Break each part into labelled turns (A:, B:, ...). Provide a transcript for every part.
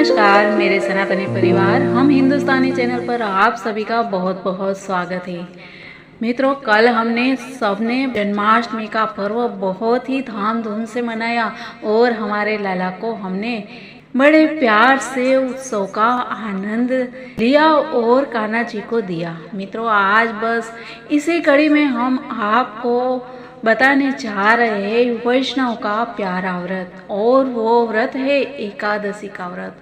A: नमस्कार मेरे सनातनी परिवार, हम हिंदुस्तानी चैनल पर आप सभी का बहुत बहुत स्वागत है। मित्रों, कल हमने सबने जन्माष्टमी का पर्व बहुत ही धामधूम से मनाया और हमारे लाला को हमने बड़े प्यार से उत्सव का आनंद लिया और कान्हा जी को दिया। मित्रों, आज बस इसी कड़ी में हम आपको बताने जा रहे हैं वैष्णव का प्यारा व्रत, और वो व्रत है एकादशी का व्रत।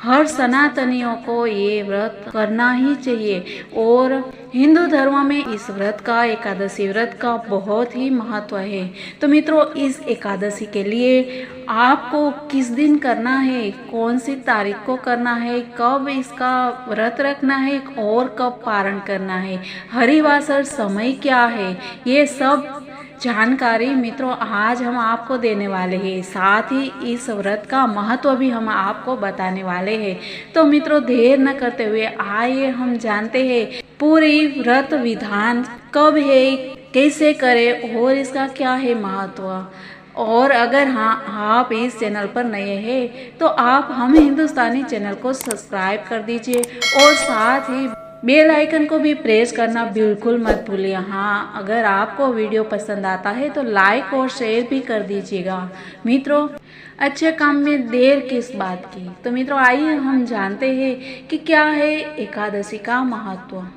A: हर सनातनियों को ये व्रत करना ही चाहिए और हिंदू धर्म में इस व्रत का, एकादशी व्रत का बहुत ही महत्व है। तो मित्रों, इस एकादशी के लिए आपको किस दिन करना है, कौन सी तारीख को करना है, कब इसका व्रत रखना है और कब पारण करना है, हरिवासर समय क्या है, ये सब जानकारी मित्रों आज हम आपको देने वाले हैं। साथ ही इस व्रत का महत्व भी हम आपको बताने वाले हैं। तो मित्रों, देर न करते हुए आइए हम जानते हैं पूरी व्रत विधान कब है, कैसे करें और इसका क्या है महत्व। और अगर आप इस चैनल पर नए हैं तो आप हम हिंदुस्तानी चैनल को सब्सक्राइब कर दीजिए और साथ ही बेल आइकन को भी प्रेस करना बिल्कुल मत भूलिए। हाँ, अगर आपको वीडियो पसंद आता है तो लाइक और शेयर भी कर दीजिएगा। मित्रों, अच्छे काम में देर किस बात की। तो मित्रों, आइए हम जानते हैं कि क्या है एकादशी का महत्व।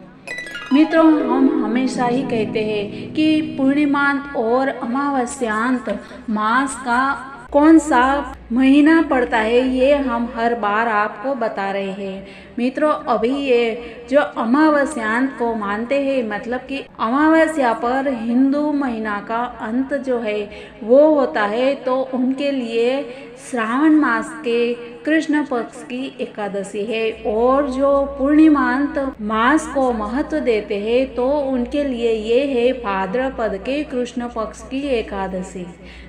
A: मित्रों, हम हमेशा ही कहते हैं कि पूर्णिमांत और अमावस्यांत मास का कौन सा महीना पड़ता है, ये हम हर बार आपको बता रहे हैं। मित्रों, अभी ये जो अमावस्यांत को मानते हैं, मतलब कि अमावस्या पर हिंदू महीना का अंत जो है वो होता है, तो उनके लिए श्रावण मास के कृष्ण पक्ष की एकादशी है। और जो पूर्णिमांत मास को महत्व देते हैं तो उनके लिए ये है भाद्रपद के कृष्ण पक्ष की एकादशी।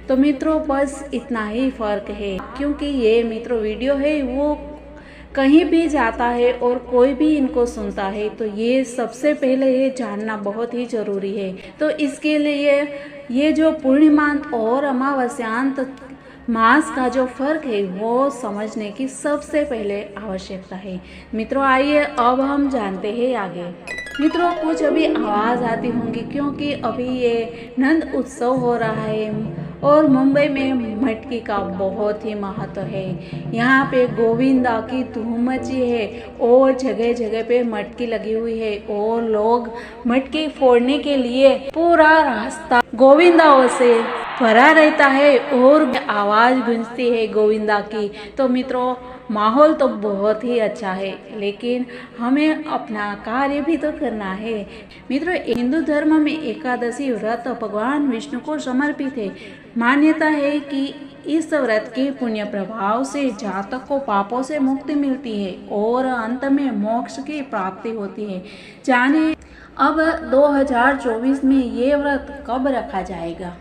A: तो मित्रों, बस इतना ही फर्क है, क्योंकि ये मित्रों वीडियो है वो कहीं भी जाता है और कोई भी इनको सुनता है, तो ये सबसे पहले ये जानना बहुत ही जरूरी है। तो इसके लिए ये जो पूर्णिमांत और अमावस्यांत मास का जो फर्क है वो समझने की सबसे पहले आवश्यकता है। मित्रों, आइए अब हम जानते हैं आगे। मित्रों, कुछ अभी आवाज़ आती होंगी क्योंकि अभी ये नंद उत्सव हो रहा है और मुंबई में मटकी का बहुत ही महत्व है। यहाँ पे गोविंदा की धूम मची है और जगह जगह पे मटकी लगी हुई है और लोग मटकी फोड़ने के लिए पूरा रास्ता गोविंदाओं से भरा रहता है और आवाज़ गूंजती है गोविंदा की। तो मित्रों, माहौल तो बहुत ही अच्छा है, लेकिन हमें अपना कार्य भी तो करना है। मित्रों, हिंदू धर्म में एकादशी व्रत भगवान विष्णु को समर्पित है। मान्यता है कि इस व्रत के पुण्य प्रभाव से जातक को पापों से मुक्ति मिलती है और अंत में मोक्ष की प्राप्ति होती है। जाने अब 2024 में ये व्रत कब रखा जाएगा।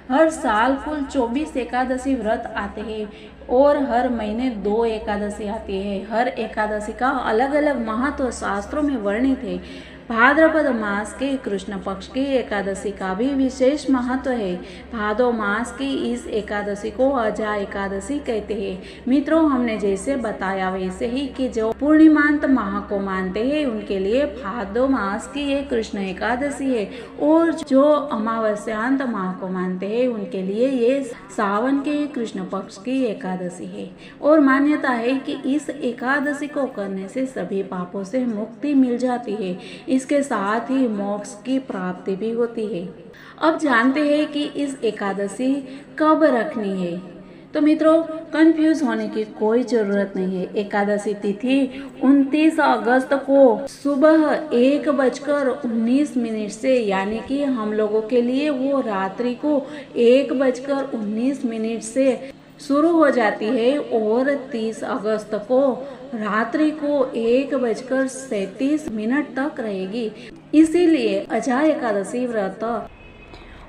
A: हर साल कुल 24 एकादशी व्रत आते हैं और हर महीने 2 एकादशी आती है। हर एकादशी का अलग अलग महत्व शास्त्रों में वर्णित है। भाद्रपद मास के कृष्ण पक्ष की एकादशी का भी विशेष महत्व है। भादो मास की इस एकादशी को अजा एकादशी कहते हैं। मित्रों, हमने जैसे बताया वैसे ही कि जो पूर्णिमांत माह को मानते हैं उनके लिए भादो मास की ये कृष्ण एकादशी है और जो अमावस्यांत माह को मानते हैं उनके लिए ये सावन के कृष्ण पक्ष की एकादशी है। और मान्यता है कि इस एकादशी को करने से सभी पापों से मुक्ति मिल जाती है। इसके साथ ही मोक्ष की प्राप्ति भी होती है। अब जानते हैं कि इस एकादशी कब रखनी है। तो मित्रों, कंफ्यूज होने की कोई ज़रूरत नहीं है। एकादशी तिथि 29 अगस्त को सुबह 1:19 से, यानी कि हम लोगों के लिए वो रात्रि को 1:19 से शुरू हो जाती है और 30 अगस्त को रात्रि को 1:37 तक रहेगी। इसीलिए अजा एकादशी व्रत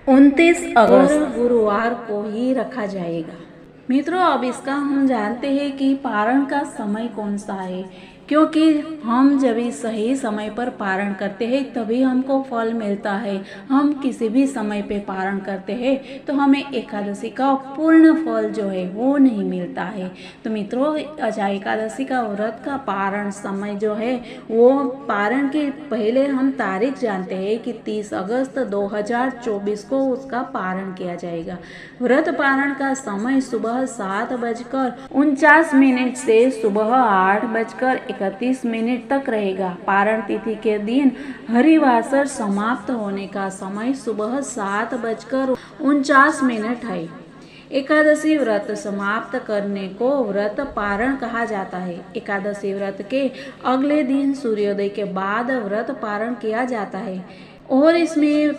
A: 29 अगस्त गुरुवार को ही रखा जाएगा। मित्रों, अब इसका हम जानते हैं कि पारण का समय कौन सा है। क्योंकि हम जब भी सही समय पर पारण करते हैं तभी हमको फल मिलता है। हम किसी भी समय पे पारण करते हैं तो हमें एकादशी का पूर्ण फल जो है वो नहीं मिलता है। तो मित्रों, अजा एकादशी का व्रत का पारण समय जो है वो पारण के पहले हम तारीख जानते हैं कि 30 अगस्त 2024 को उसका पारण किया जाएगा। व्रत पारण का समय सुबह 7:49 से सुबह 8:31 तक रहेगा। पारण तिथि के दिन हरिवासर समाप्त होने का समय सुबह 7:49 है। एकादशी व्रत समाप्त करने को व्रत पारण कहा जाता है। एकादशी व्रत के अगले दिन सूर्योदय के बाद व्रत पारण किया जाता है। और इसमें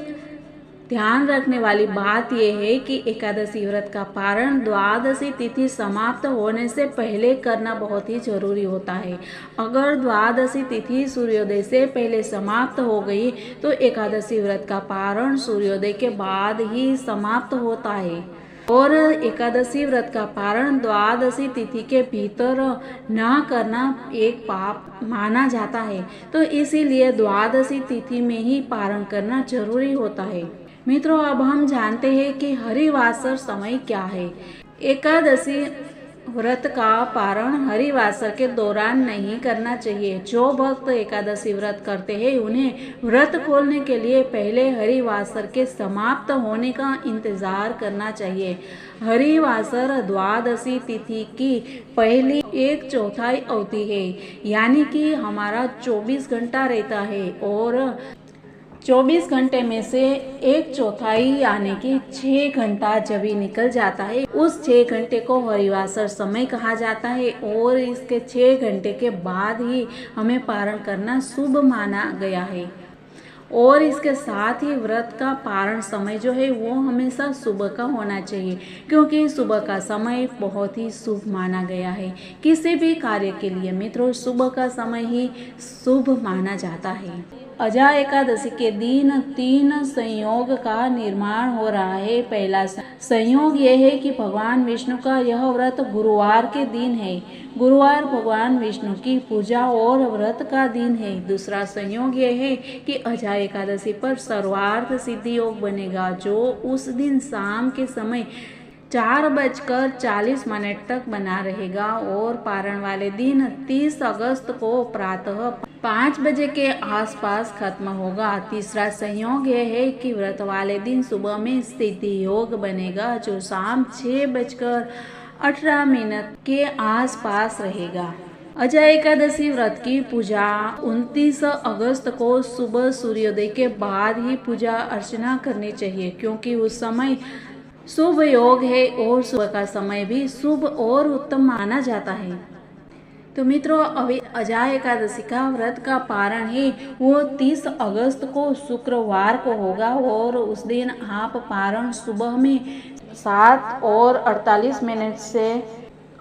A: ध्यान रखने वाली बात यह है कि एकादशी व्रत का पारण द्वादशी तिथि समाप्त होने से पहले करना बहुत ही जरूरी होता है। अगर द्वादशी तिथि सूर्योदय से पहले समाप्त हो गई तो एकादशी व्रत का पारण सूर्योदय के बाद ही समाप्त होता है। और एकादशी व्रत का पारण द्वादशी तिथि के भीतर न करना एक पाप माना जाता है। तो इसीलिए द्वादशी तिथि में ही पारण करना जरूरी होता है। मित्रों, अब हम जानते हैं कि हरिवासर समय क्या है। एकादशी व्रत का पारण हरिवासर के दौरान नहीं करना चाहिए। जो भक्त एकादशी व्रत करते हैं उन्हें व्रत खोलने के लिए पहले हरिवासर के समाप्त होने का इंतजार करना चाहिए। हरिवासर द्वादशी तिथि की पहली 1/4 अवधि है, यानी कि हमारा 24 घंटा रहता है और 24 घंटे में से 1/4 यानी कि 6 घंटा जब ही निकल जाता है उस 6 घंटे को हरिवासर समय कहा जाता है। और इसके 6 घंटे के बाद ही हमें पारण करना शुभ माना गया है। और इसके साथ ही व्रत का पारण समय जो है वो हमेशा सुबह का होना चाहिए, क्योंकि सुबह का समय बहुत ही शुभ माना गया है। किसी भी कार्य के लिए मित्रों सुबह का समय ही शुभ माना जाता है। अजा एकादशी के दिन 3 संयोग का निर्माण हो रहा है। पहला संयोग यह है कि भगवान विष्णु का यह व्रत गुरुवार के दिन है। गुरुवार भगवान विष्णु की पूजा और व्रत का दिन है। दूसरा संयोग यह है कि अजा एकादशी पर सर्वार्थ सिद्धि योग बनेगा, जो उस दिन शाम के समय 4:40 तक बना रहेगा। और पारण वाले दिन 30 अगस्त को प्रातः 5 बजे के आसपास खत्म होगा। तीसरा संयोग यह है कि व्रत वाले दिन सुबह में सिद्धि योग बनेगा, जो शाम 6:18 के आसपास रहेगा। अजा एकादशी व्रत की पूजा 29 अगस्त को सुबह सूर्योदय के बाद ही पूजा अर्चना करनी चाहिए, क्योंकि उस समय शुभ योग है और सुबह का समय भी शुभ और उत्तम माना जाता है। तो मित्रों, अभी अजा एकादशी का व्रत का पारण है वो 30 अगस्त को शुक्रवार को होगा। और उस दिन आप पारण सुबह में 7:48 से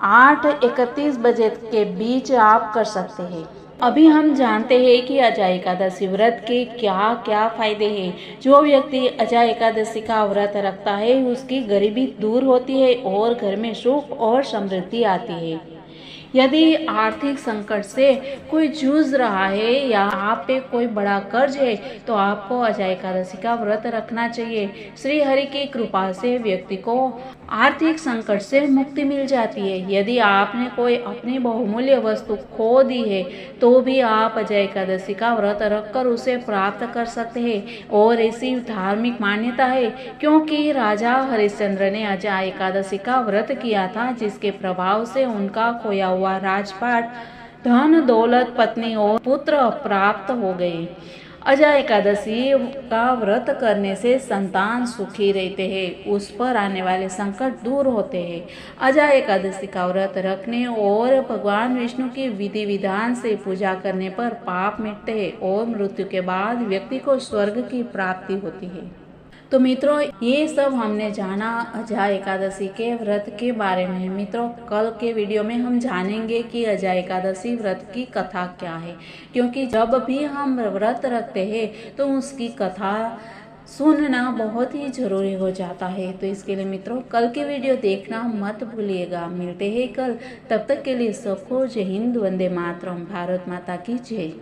A: 8:31 बजे के बीच आप कर सकते हैं। अभी हम जानते हैं कि अजा एकादशी व्रत के क्या क्या फायदे हैं। जो व्यक्ति अजा एकादशी का व्रत रखता है उसकी गरीबी दूर होती है और घर में सुख और समृद्धि आती है। यदि आर्थिक संकट से कोई जूझ रहा है या आप पे कोई बड़ा कर्ज है तो आपको अजा एकादशी का व्रत रखना चाहिए। श्री हरि की कृपा से व्यक्ति को आर्थिक संकट से मुक्ति मिल जाती है। यदि आपने कोई अपनी बहुमूल्य वस्तु खो दी है तो भी आप अजा एकादशी का व्रत रखकर उसे प्राप्त कर सकते हैं। और ऐसी धार्मिक मान्यता है क्योंकि राजा हरिश्चंद्र ने अजा एकादशी का व्रत किया था, जिसके प्रभाव से उनका खोया हुआ राजपाट, धन दौलत, पत्नी और पुत्र प्राप्त हो गए। अजा एकादशी का व्रत करने से संतान सुखी रहते हैं, उस पर आने वाले संकट दूर होते हैं। अजा एकादशी का व्रत रखने और भगवान विष्णु की विधि विधान से पूजा करने पर पाप मिटते हैं और मृत्यु के बाद व्यक्ति को स्वर्ग की प्राप्ति होती है। तो मित्रों, ये सब हमने जाना अजा एकादशी के व्रत के बारे में। मित्रों, कल के वीडियो में हम जानेंगे कि अजा एकादशी व्रत की कथा क्या है, क्योंकि जब भी हम व्रत रखते हैं तो उसकी कथा सुनना बहुत ही ज़रूरी हो जाता है। तो इसके लिए मित्रों कल की वीडियो देखना मत भूलिएगा। मिलते हैं कल, तब तक के लिए सबको जय हिंद, वंदे मातरम, भारत माता की जय।